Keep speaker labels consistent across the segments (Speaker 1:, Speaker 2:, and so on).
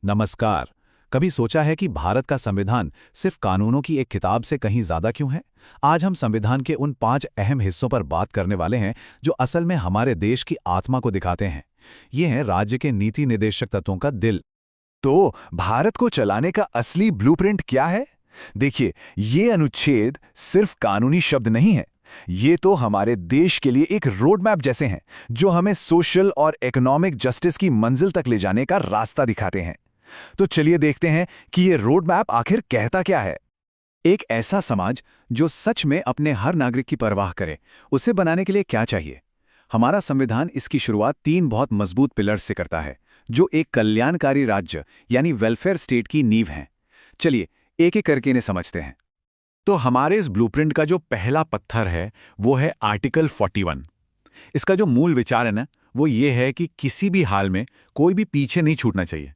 Speaker 1: नमस्कार। कभी सोचा है कि भारत का संविधान सिर्फ कानूनों की एक किताब से कहीं ज्यादा क्यों है? आज हम संविधान के उन 5 अहम हिस्सों पर बात करने वाले हैं जो असल में हमारे देश की आत्मा को दिखाते हैं। ये हैं राज्य के नीति निर्देशक तत्वों का दिल।
Speaker 2: तो भारत को चलाने का असली ब्लूप्रिंट क्या है? देखिए, ये अनुच्छेद सिर्फ कानूनी शब्द नहीं है। ये तो हमारे देश के लिए एक रोड मैप जैसे हैं, जो हमें सोशल और इकोनॉमिक जस्टिस की मंजिल तक ले जाने का रास्ता दिखाते हैं। तो चलिए देखते हैं कि ये रोड मैप आखिर कहता क्या है।
Speaker 1: एक ऐसा समाज जो सच में अपने हर नागरिक की परवाह करे, उसे बनाने के लिए क्या चाहिए? हमारा संविधान इसकी शुरुआत 3 बहुत मजबूत पिलर्स से करता है, जो एक कल्याणकारी राज्य यानी वेलफेयर स्टेट की नींव हैं। चलिए एक एक करके इन्हें समझते हैं।
Speaker 2: तो हमारे इस ब्लूप्रिंट का जो पहला पत्थर है, वो है आर्टिकल 41। इसका जो मूल विचार है ना, वो ये है कि किसी भी हाल में कोई भी पीछे नहीं छूटना चाहिए।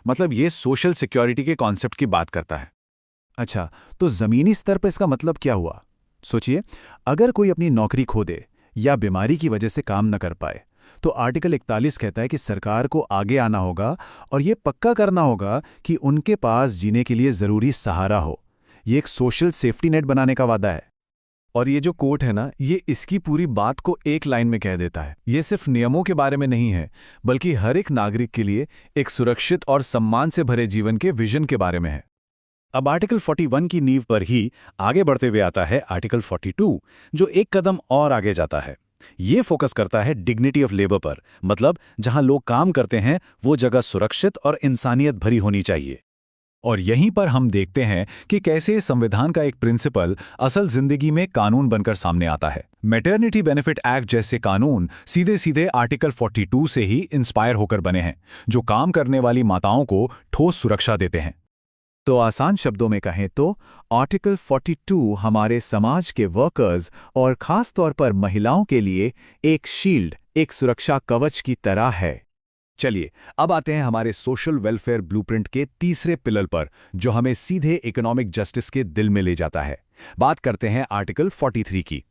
Speaker 2: मतलब ये सोशल सिक्योरिटी के कॉन्सेप्ट की बात करता है।
Speaker 1: अच्छा, तो जमीनी स्तर पर इसका मतलब क्या हुआ? सोचिए, अगर कोई अपनी नौकरी खो दे या बीमारी की वजह से काम न कर पाए, तो आर्टिकल 41 कहता है कि सरकार को आगे आना होगा और ये पक्का करना होगा कि उनके पास जीने के लिए जरूरी सहारा हो। ये एक सोशल सेफ्टी नेट बनाने का वादा है।
Speaker 3: और ये जो कोट है ना, ये इसकी पूरी बात को एक लाइन में कह देता है। ये सिर्फ नियमों के बारे में नहीं है, बल्कि हर एक नागरिक के लिए एक सुरक्षित और सम्मान से भरे जीवन के विजन के बारे में है।
Speaker 1: अब आर्टिकल 41 की नींव पर ही आगे बढ़ते हुए आता है आर्टिकल 42, जो एक कदम और आगे जाता है। ये फोकस करता है डिग्निटी ऑफ लेबर पर, मतलब जहां लोग काम करते हैं वो जगह सुरक्षित और इंसानियत भरी होनी चाहिए। और यहीं पर हम देखते हैं कि कैसे संविधान का एक प्रिंसिपल असल जिंदगी में कानून बनकर सामने आता है। मैटरनिटी बेनिफिट एक्ट जैसे कानून सीधे सीधे आर्टिकल 42 से ही इंस्पायर होकर बने हैं, जो काम करने वाली माताओं को ठोस सुरक्षा देते हैं। तो आसान शब्दों में कहें तो आर्टिकल 42 हमारे समाज के वर्कर्स और खास तौर पर महिलाओं के लिए एक शील्ड, एक सुरक्षा कवच की तरह है। चलिए अब आते हैं हमारे सोशल वेलफेयर ब्लूप्रिंट के तीसरे पिलर पर, जो हमें सीधे इकोनॉमिक जस्टिस के दिल में ले जाता है। बात करते हैं आर्टिकल 43 की।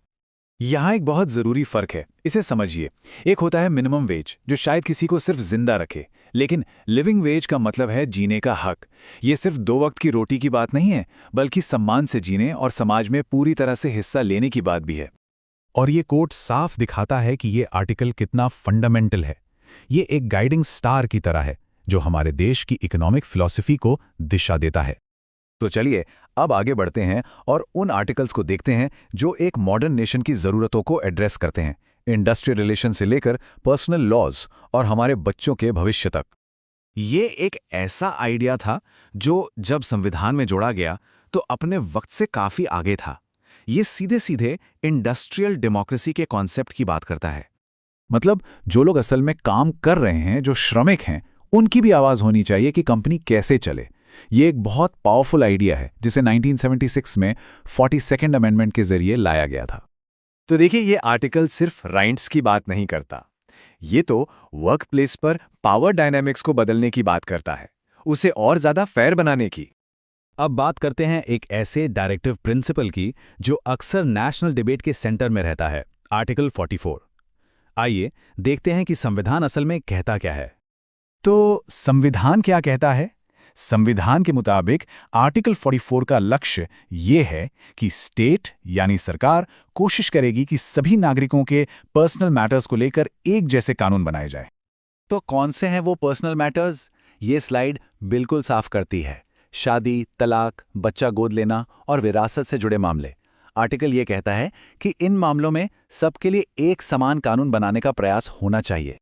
Speaker 1: यहाँ एक बहुत जरूरी फर्क है, इसे समझिए। एक होता है मिनिमम वेज, जो शायद किसी को सिर्फ जिंदा रखे, लेकिन लिविंग वेज का मतलब है जीने का हक। ये सिर्फ 2 वक्त की रोटी की बात नहीं है, बल्कि सम्मान से जीने और समाज में पूरी तरह से हिस्सा लेने की बात भी है। और ये कोट साफ दिखाता है कि ये आर्टिकल कितना फंडामेंटल है। ये एक गाइडिंग स्टार की तरह है, जो हमारे देश की इकोनॉमिक फिलॉसफी को दिशा देता है। तो चलिए अब आगे बढ़ते हैं और उन आर्टिकल्स को देखते हैं जो एक मॉडर्न नेशन की ज़रूरतों को एड्रेस करते हैं, इंडस्ट्रियल रिलेशन से लेकर पर्सनल लॉज और हमारे बच्चों के भविष्य तक। ये एक ऐसा आइडिया था जो जब संविधान में जोड़ा गया तो अपने वक्त से काफ़ी आगे था। ये सीधे सीधे इंडस्ट्रियल डेमोक्रेसी के कॉन्सेप्ट की बात करता है। मतलब जो लोग असल में काम कर रहे हैं, जो श्रमिक हैं, उनकी भी आवाज़ होनी चाहिए कि कंपनी कैसे चले। ये एक बहुत पावरफुल आइडिया है, जिसे 1976 में 42nd अमेंडमेंट के जरिए लाया गया था।
Speaker 3: तो देखिए, ये आर्टिकल सिर्फ राइट्स की बात नहीं करता। ये तो वर्क प्लेस पर पावर डायनामिक्स को बदलने की बात करता है, उसे और ज्यादा फेयर बनाने की।
Speaker 1: अब बात करते हैं एक ऐसे डायरेक्टिव प्रिंसिपल की जो अक्सर नेशनल डिबेट के सेंटर में रहता है, आर्टिकल 44। आइए देखते हैं कि संविधान असल में कहता क्या है। तो संविधान क्या कहता है? संविधान के मुताबिक आर्टिकल 44 का लक्ष्य ये है कि स्टेट यानी सरकार कोशिश करेगी कि सभी नागरिकों के पर्सनल मैटर्स को लेकर एक जैसे कानून बनाए जाए। तो कौन से हैं वो पर्सनल मैटर्स? ये स्लाइड बिल्कुल साफ करती है। शादी, तलाक, बच्चा गोद लेना और विरासत से जुड़े मामले। आर्टिकल ये कहता है कि इन मामलों में सबके लिए एक समान कानून बनाने का प्रयास होना चाहिए।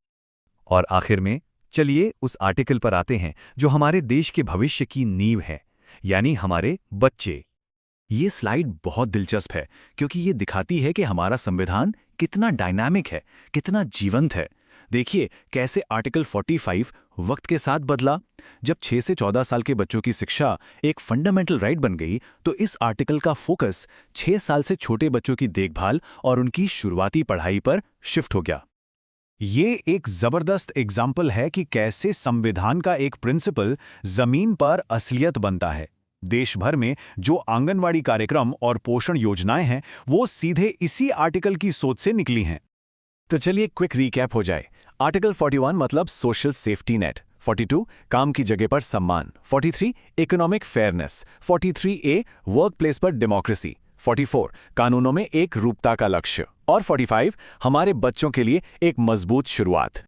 Speaker 3: और आखिर में चलिए उस आर्टिकल पर आते हैं जो हमारे देश के भविष्य की नींव है, यानी हमारे बच्चे। ये स्लाइड बहुत दिलचस्प है, क्योंकि ये दिखाती है कि हमारा संविधान कितना डायनामिक है, कितना जीवंत है। देखिए कैसे आर्टिकल 45 वक्त के साथ बदला। जब 6 से 14 साल के बच्चों की शिक्षा एक फंडामेंटल राइट बन गई, तो इस आर्टिकल का फोकस 6 साल से छोटे बच्चों की देखभाल और उनकी शुरुआती पढ़ाई पर शिफ्ट हो गया। ये एक जबरदस्त एग्जाम्पल है कि कैसे संविधान का एक प्रिंसिपल जमीन पर असलियत बनता है। देश भर में जो आंगनवाड़ी कार्यक्रम और पोषण योजनाएं हैं, वो सीधे इसी आर्टिकल की सोच से निकली हैं। तो चलिए क्विक रिकैप हो जाए। आर्टिकल 41 मतलब सोशल सेफ्टी नेट,
Speaker 2: 42 काम की जगह पर सम्मान, 43 economic fairness, 43A work place पर डेमोक्रेसी, 44 कानूनों में एक रूपता का लक्ष्य और 45 हमारे बच्चों के लिए एक मजबूत शुरुआत।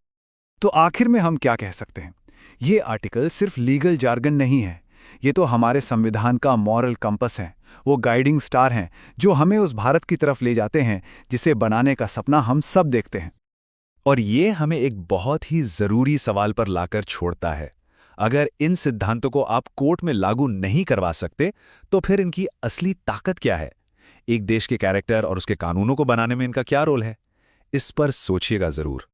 Speaker 4: तो आखिर में हम क्या कह सकते हैं? ये आर्टिकल सिर्फ लीगल जार्गन नहीं है, ये तो हमारे संविधान का मॉरल कंपस है, वो गाइडिंग स्टार हैं जो हमें उस भारत की तरफ ले जाते हैं जिसे बनाने का सपना हम सब देखते हैं।
Speaker 3: और ये हमें एक बहुत ही जरूरी सवाल पर लाकर छोड़ता है। अगर इन सिद्धांतों को आप कोर्ट में लागू नहीं करवा सकते, तो फिर इनकी असली ताकत क्या है? एक देश के कैरेक्टर और उसके कानूनों को बनाने में इनका क्या रोल है? इस पर सोचिएगा जरूर।